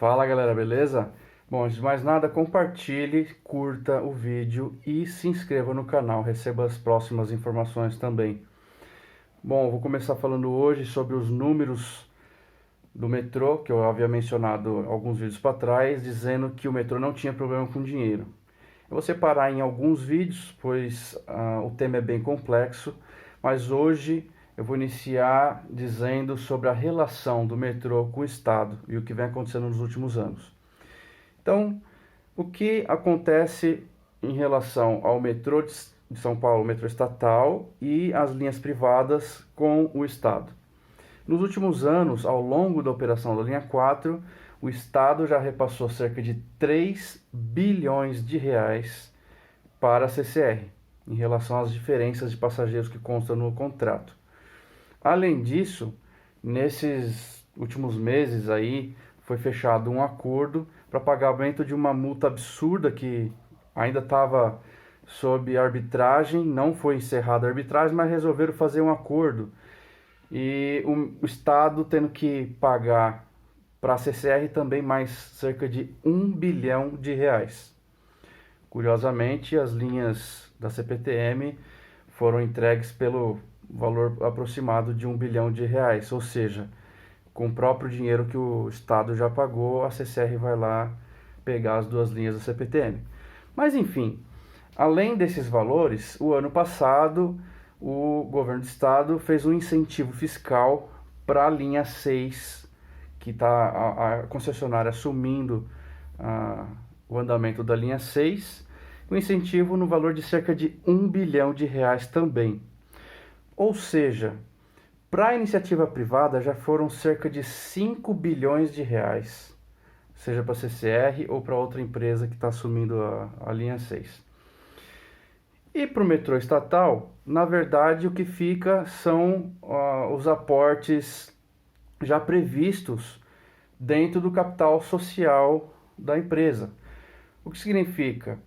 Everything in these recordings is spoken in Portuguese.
Fala galera, beleza? Bom, antes de mais nada, compartilhe, curta o vídeo e se inscreva no canal, receba as próximas informações também. Bom, eu vou começar falando hoje sobre os números do metrô, que eu havia mencionado alguns vídeos para trás, dizendo que o metrô não tinha problema com dinheiro. Eu vou separar em alguns vídeos, pois o tema é bem complexo, mas hoje eu vou iniciar dizendo sobre a relação do metrô com o Estado e o que vem acontecendo nos últimos anos. Então, o que acontece em relação ao metrô de São Paulo, o metrô estatal e as linhas privadas com o Estado? Nos últimos anos, ao longo da operação da linha 4, o Estado já repassou cerca de 3 bilhões de reais para a CCR, em relação às diferenças de passageiros que constam no contrato. Além disso, nesses últimos meses aí, foi fechado um acordo para pagamento de uma multa absurda que ainda estava sob arbitragem, não foi encerrada a arbitragem, mas resolveram fazer um acordo. E o Estado tendo que pagar para a CCR também mais cerca de 1 bilhão de reais. Curiosamente, as linhas da CPTM foram entregues pelo valor aproximado de 1 bilhão de reais, ou seja, com o próprio dinheiro que o Estado já pagou, a CCR vai lá pegar as duas linhas da CPTM. Mas enfim, além desses valores, o ano passado o governo do Estado fez um incentivo fiscal para a linha 6, que está a concessionária assumindo o andamento da linha 6, um incentivo no valor de cerca de 1 bilhão de reais também. Ou seja, para a iniciativa privada já foram cerca de 5 bilhões de reais, seja para a CCR ou para outra empresa que está assumindo a linha 6. E para o metrô estatal, na verdade, o que fica são os aportes já previstos dentro do capital social da empresa. O que significa?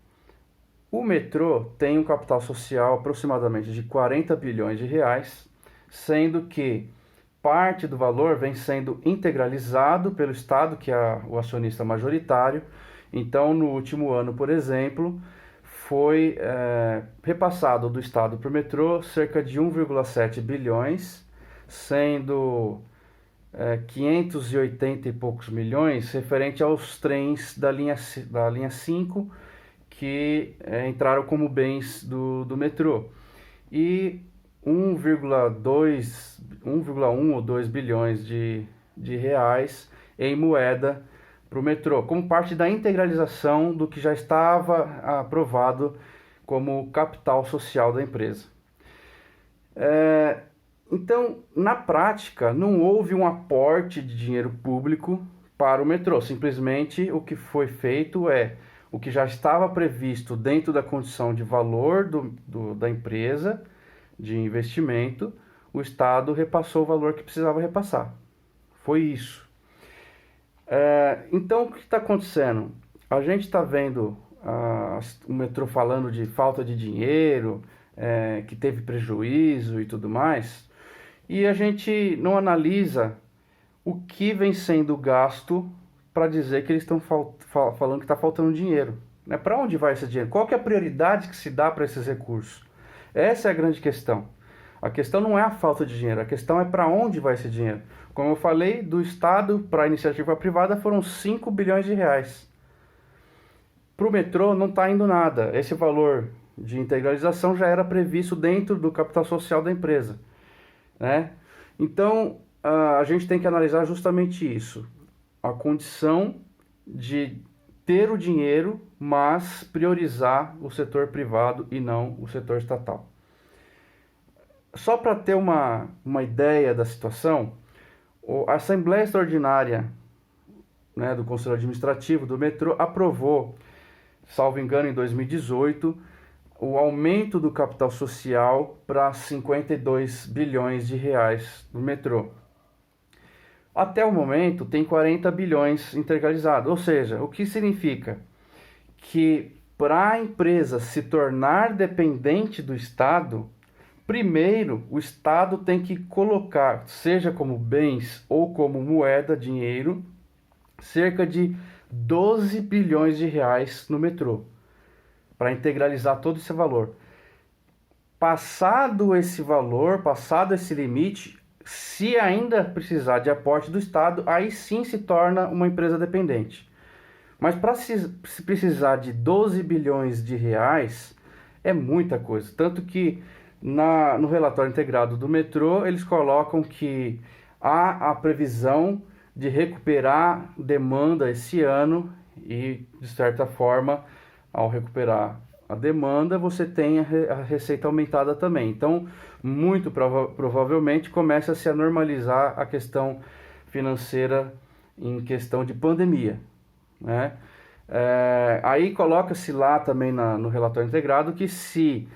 O metrô tem um capital social aproximadamente de 40 bilhões de reais, sendo que parte do valor vem sendo integralizado pelo Estado, que é o acionista majoritário. Então, no último ano, por exemplo, foi repassado do Estado para o metrô cerca de 1,7 bilhões, sendo 580 e poucos milhões referente aos trens da linha 5, que entraram como bens do metrô. E 1,1 ou 2 bilhões de reais em moeda para o metrô, como parte da integralização do que já estava aprovado como capital social da empresa. Então, na prática, não houve um aporte de dinheiro público para o metrô. Simplesmente o que foi feito é o que já estava previsto dentro da condição de valor da empresa, de investimento, o Estado repassou o valor que precisava repassar. Foi isso. Então, o que está acontecendo? A gente está vendo o metrô falando de falta de dinheiro, que teve prejuízo e tudo mais, e a gente não analisa o que vem sendo gasto para dizer que eles estão falando que está faltando dinheiro. Né? Para onde vai esse dinheiro? Qual que é a prioridade que se dá para esses recursos? Essa é a grande questão. A questão não é a falta de dinheiro, a questão é para onde vai esse dinheiro. Como eu falei, do Estado para a iniciativa privada foram 5 bilhões de reais. Para o metrô não está indo nada. Esse valor de integralização já era previsto dentro do capital social da empresa. Né? Então, a gente tem que analisar justamente isso. A condição de ter o dinheiro, mas priorizar o setor privado e não o setor estatal. Só para ter uma ideia da situação, a Assembleia Extraordinária, né, do Conselho Administrativo do metrô aprovou, salvo engano, em 2018, o aumento do capital social para 52 bilhões de reais do metrô. Até o momento tem 40 bilhões integralizados, ou seja, o que significa que para a empresa se tornar dependente do Estado, primeiro o Estado tem que colocar, seja como bens ou como moeda, dinheiro, cerca de 12 bilhões de reais no metrô, para integralizar todo esse valor. Passado esse valor, passado esse limite, se ainda precisar de aporte do Estado, aí sim se torna uma empresa dependente. Mas para se precisar de 12 bilhões de reais, é muita coisa. Tanto que no relatório integrado do metrô, eles colocam que há a previsão de recuperar demanda esse ano e, de certa forma, ao recuperar a demanda, você tem a receita aumentada também. Então, muito provavelmente, começa-se a normalizar a questão financeira em questão de pandemia, né? Aí coloca-se lá também no relatório integrado que se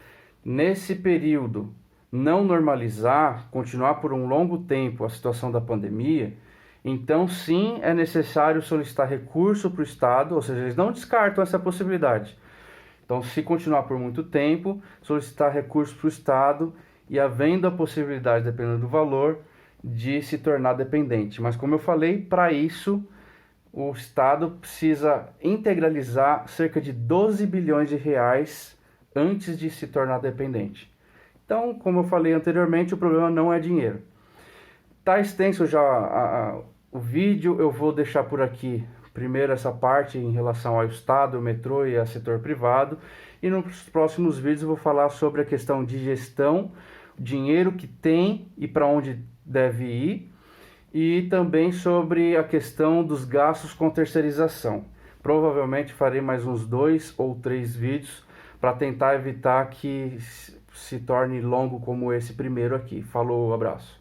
nesse período não normalizar, continuar por um longo tempo a situação da pandemia, então sim é necessário solicitar recurso para o Estado, ou seja, eles não descartam essa possibilidade. Então, se continuar por muito tempo, solicitar recurso para o Estado e havendo a possibilidade, dependendo do valor, de se tornar dependente. Mas como eu falei, para isso o Estado precisa integralizar cerca de 12 bilhões de reais antes de se tornar dependente. Então, como eu falei anteriormente, o problema não é dinheiro. Tá extenso já o vídeo, eu vou deixar por aqui primeiro essa parte em relação ao Estado, o metrô e ao setor privado, e nos próximos vídeos eu vou falar sobre a questão de gestão, dinheiro que tem e para onde deve ir, e também sobre a questão dos gastos com terceirização. Provavelmente farei mais uns 2 ou 3 vídeos para tentar evitar que se torne longo como esse primeiro aqui. Falou, abraço.